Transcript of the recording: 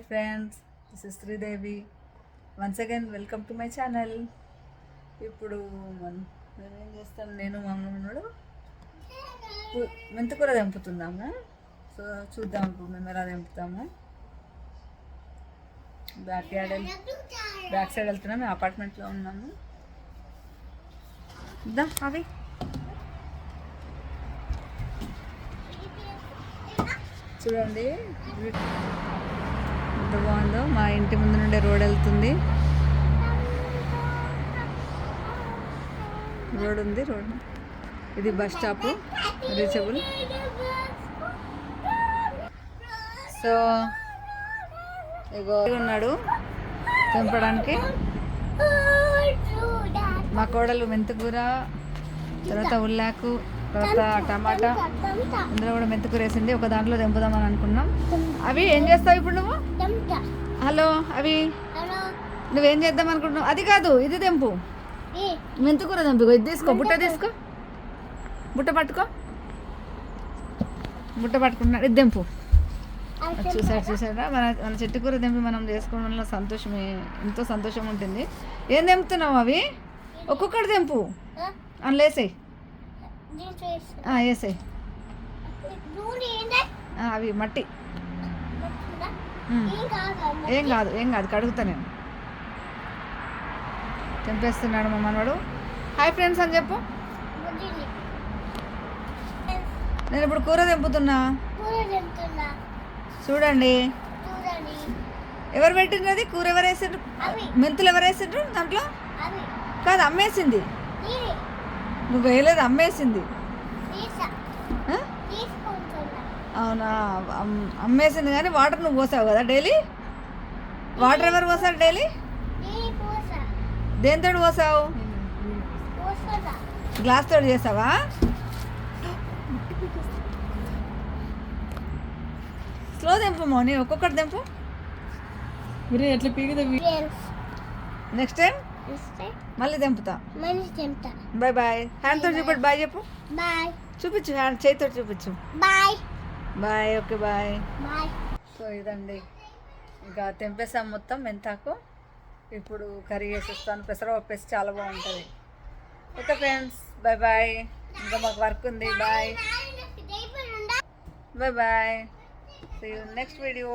Friends, this is Sridevi. Once again welcome to my channel. ఇప్పుడు మేమేం చేస్తాం, నేను మా అమ్మడు మెంతికూర తెంపుతున్నాము. సో చూద్దాం ఇప్పుడు మేము ఎలా తెంపుతాము. బ్యాక్ సైడ్ వెళ్తున్నాము, మేము అపార్ట్మెంట్లో ఉన్నాము. ఇద్దాం అవి చూడండి ఎంత బాగుందో. మా ఇంటి ముందు నుండే రోడ్ వెళ్తుంది. రోడ్ ఉంది, రోడ్ ఇది బస్ స్టాప్ రీచబుల్. సో ఇగో ఉన్నాడు తెంపడానికి. మా కోడలు మెంతికూర, తర్వాత ఉల్లాకు, తర్వాత టమాటా, ఇందులో కూడా మెంతికూర వేసింది. ఒక దాంట్లో తెంపుదామని అనుకున్నాం. అవి ఏం చేస్తావు ఇప్పుడు నువ్వు? హలో అవి నువ్వేం చేద్దాం అనుకుంటున్నావు? అది కాదు, ఇది తెంపు. మెంతికూర తెంపు. ఇది తీసుకో, బుట్ట తీసుకో, బుట్ట పట్టుకో, బుట్ట పట్టుకుంటున్నాడు. ఇది తెంపు. చూసాడా మన చెట్టు కూర తెంపి మనం చేసుకోవడంలో సంతోషమే, ఎంతో సంతోషం ఉంటుంది. ఏం తెంపుతున్నావు? అవి ఒక్కొక్కటి తెంపు, అందులో వేసాయి, వేసాయి. అవి మట్టి. ఏం కాదు, ఏం కాదు, కడుగుతా నేను. తెంపేస్తున్నాడు మా మనవాడు. హాయ్ ఫ్రెండ్స్ అని చెప్పు. నేను ఇప్పుడు కూర తెంపుతున్నా. చూడండి ఎవరు పెట్టిండ్రు అది కూర, ఎవరు వేసిండ్రు? మెంతులు ఎవరు వేసిండ్రు దాంట్లో? కాదు, అమ్మేసింది. నువ్వు వేయలేదు, అమ్మేసింది. అవునా, అమ్మేసింది. కానీ వాటర్ నువ్వు పోసావు కదా డైలీ. వాటర్ ఎవరు పోసారు డైలీ? దేంతో పోసావు? గ్లాస్ తోటి చేసావా? స్లో తెంపు మౌని, ఒక్కొక్కటి తెంపు. ఎట్లా పీకుదా. నెక్స్ట్ టైం మళ్ళీ తెంపుతా. Bye bye. హ్యాండ్ తోటి చూపి బాయ్ చెప్పు. చూపించు, హ్యాండ్ చేతితో చూపించు. బాయ్. Okay bye. సో ఇదండి, ఇంకా తెంపేసాం మొత్తం మెంతాకు. ఇప్పుడు కర్రీ వేసేస్తాను. పెసరపప్పు వేసి చాలా బాగుంటుంది. Okay friends, bye bye. ఇంకా మాకు వర్క్ ఉంది. Bye bye. See you next video.